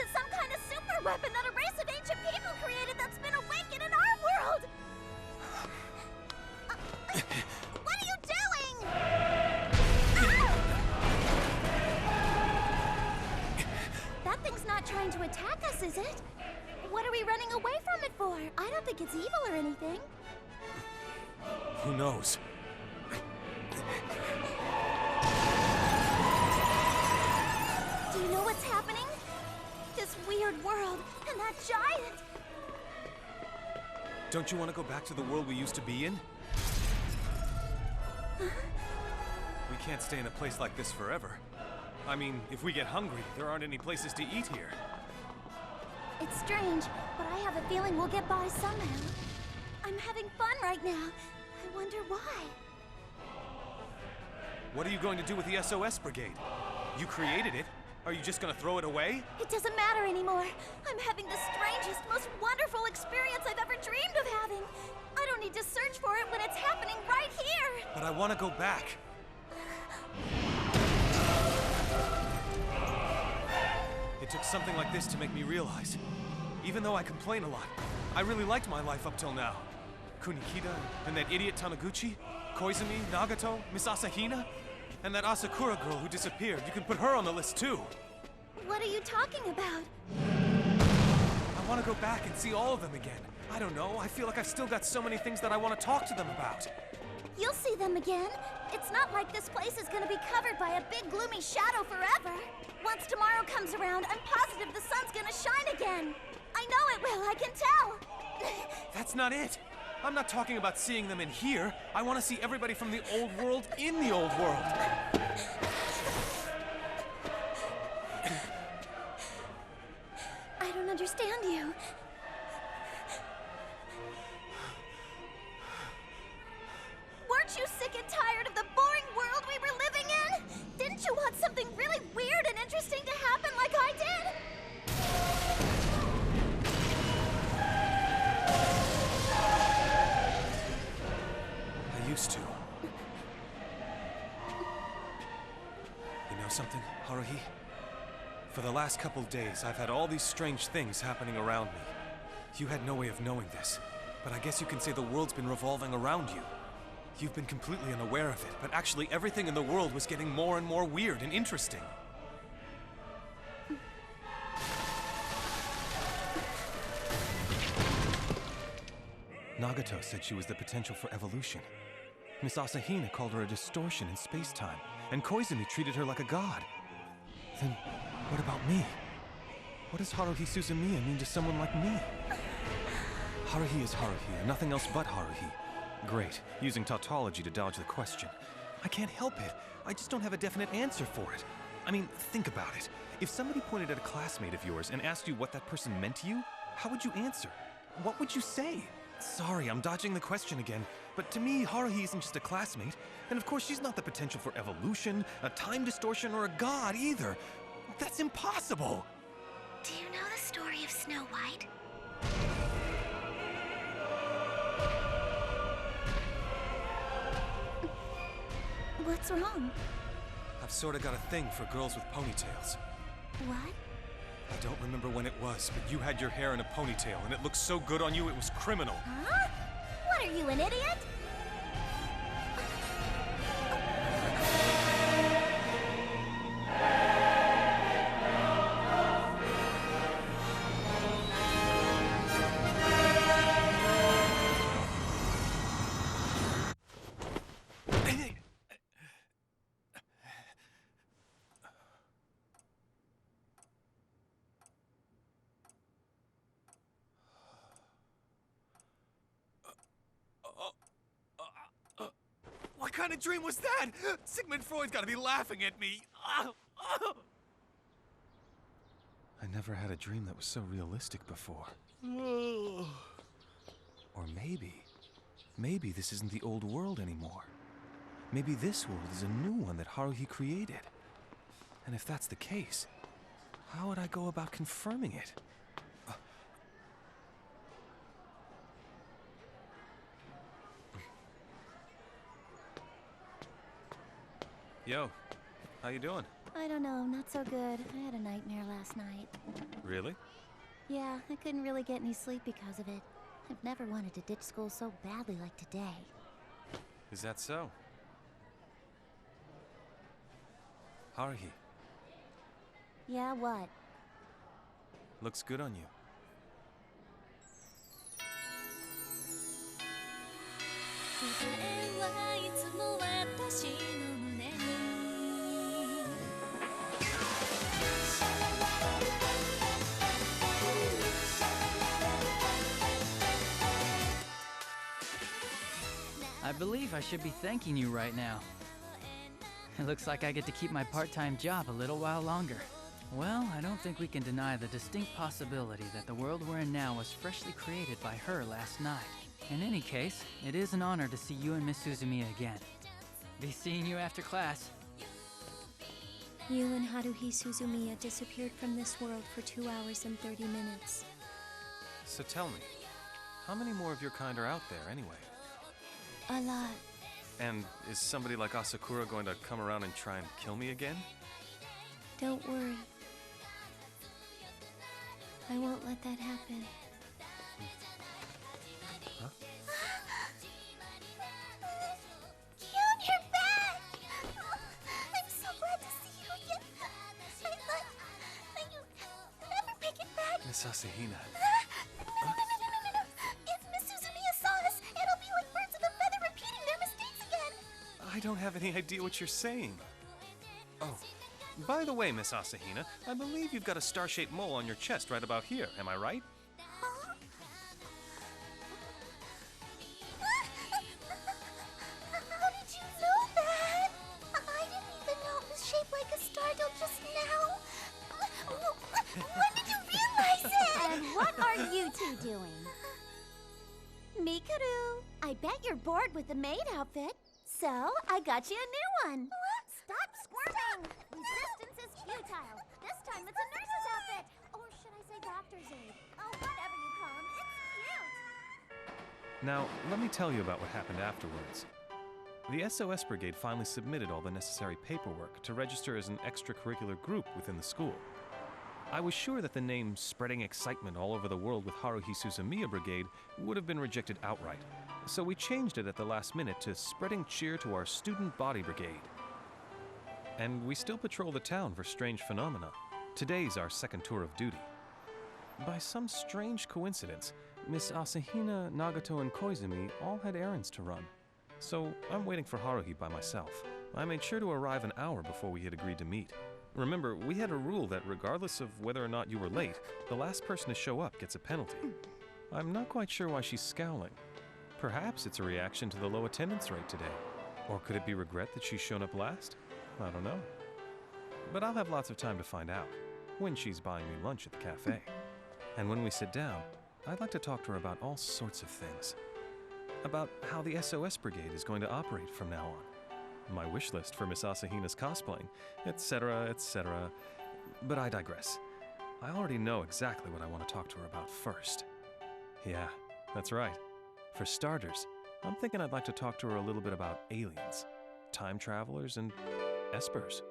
it some kind of super weapon that a race of ancient people created that's been awakened in our world? What are you doing? That thing's not trying to attack us, is it? What are we running away from it for? I don't think it's evil or anything. Who knows? Do you know what's happening? This weird world, and that giant! Don't you want to go back to the world we used to be in? We can't stay in a place like this forever. I mean, if we get hungry, there aren't any places to eat here. It's strange, but I have a feeling we'll get by somehow. I'm having fun right now. I wonder why. What are you going to do with the SOS brigade? You created it. Are you just gonna throw it away? It doesn't matter anymore. I'm having the strangest, most wonderful experience I've ever dreamed of having. I don't need to search for it when it's happening right here. But I want to go back. It took something like this to make me realize. Even though I complain a lot, I really liked my life up till now. Kunikita, and that idiot Tamaguchi, Koizumi, Nagato, Miss Asahina, and that Asakura girl who disappeared. You can put her on the list too. What are you talking about? I want to go back and see all of them again. I don't know, I feel like I've still got so many things that I want to talk to them about. You'll see them again. It's not like this place is gonna be covered by a big gloomy shadow forever. Once tomorrow comes around, I'm positive the sun's gonna shine again. I know it will, I can tell. That's not it. I'm not talking about seeing them in here. I want to see everybody from the old world in the old world. I don't understand you. Weren't you sick and tired of the boring world we were living in? Didn't you want something really weird and interesting to happen like I did? I used to. You know something, Haruhi? For the last couple days, I've had all these strange things happening around me. You had no way of knowing this, but I guess you can say the world's been revolving around you. You've been completely unaware of it, but actually everything in the world was getting more and more weird and interesting. Nagato said she was the potential for evolution. Miss Asahina called her a distortion in space-time, and Koizumi treated her like a god. Then, what about me? What does Haruhi Suzumiya mean to someone like me? Haruhi is Haruhi, and nothing else but Haruhi. Great, using tautology to dodge the question. I can't help it. I just don't have a definite answer for it. I mean, think about it. If somebody pointed at a classmate of yours and asked you what that person meant to you, how would you answer? What would you say? Sorry, I'm dodging the question again, but to me, Haruhi isn't just a classmate, and of course she's not the potential for evolution, a time distortion, or a god either. That's impossible! Do you know the story of Snow White? What's wrong? I've sorta got a thing for girls with ponytails. What? I don't remember when it was, but you had your hair in a ponytail, and it looked so good on you it was criminal. Huh? What are you, an idiot? What kind of dream was that? Sigmund Freud's gotta be laughing at me. I never had a dream that was so realistic before. Or maybe this isn't the old world anymore. Maybe this world is a new one that Haruhi created. And if that's the case, how would I go about confirming it? Yo, how you doing? I don't know, not so good. I had a nightmare last night. Really? Yeah, I couldn't really get any sleep because of it. I've never wanted to ditch school so badly like today. Is that so? Haruhi, Yeah, what? looks good on you. I believe I should be thanking you right now. It looks like I get to keep my part-time job a little while longer. Well, I don't think we can deny the distinct possibility that the world we're in now was freshly created by her last night. In any case, it is an honor to see you and Miss Suzumiya again. Be seeing you after class. You and Haruhi Suzumiya disappeared from this world for 2 hours and 30 minutes. So tell me, how many more of your kind are out there anyway? A lot. And is somebody like Asakura going to come around and try and kill me again? Don't worry. I won't let that happen. Huh? Kyun, you're back! I'm so glad to see you again. I thought that you'd never make it back. Miss Asahina. No. If Miss Suzumiya saw us, it'll be like birds of a feather repeating their mistakes again. I don't have any idea what you're saying. Oh, by the way, Miss Asahina, I believe you've got a star-shaped mole on your chest right about here. Am I right? Huh? How did you know that? I didn't even know it was shaped like a star till just now. When did you realize it? And what are you two doing? Mikuru, I bet you're bored with the maid outfit. So, I got you a new one. What? Stop squirming! Resistance is futile. This time it's a nurse's outfit. Or should I say doctor's aid? Oh, whatever you call him, it's cute. Now, let me tell you about what happened afterwards. The SOS Brigade finally submitted all the necessary paperwork to register as an extracurricular group within the school. I was sure that the name Spreading Excitement All Over the World with Haruhi Suzumiya Brigade would have been rejected outright, so we changed it at the last minute to Spreading Cheer to Our Student Body Brigade. And we still patrol the town for strange phenomena. Today's our second tour of duty. By some strange coincidence, Miss Asahina, Nagato, and Koizumi all had errands to run. So I'm waiting for Haruhi by myself. I made sure to arrive an hour before we had agreed to meet. Remember, we had a rule that regardless of whether or not you were late, the last person to show up gets a penalty. I'm not quite sure why she's scowling. Perhaps it's a reaction to the low attendance rate today. Or could it be regret that she's shown up last? I don't know. But I'll have lots of time to find out, when she's buying me lunch at the cafe. And when we sit down, I'd like to talk to her about all sorts of things. About how the SOS Brigade is going to operate from now on. My wish list for Miss Asahina's cosplaying, etc., etc. But I digress. I already know exactly what I want to talk to her about first. Yeah, that's right. For starters, I'm thinking I'd like to talk to her a little bit about aliens, time travelers, and espers.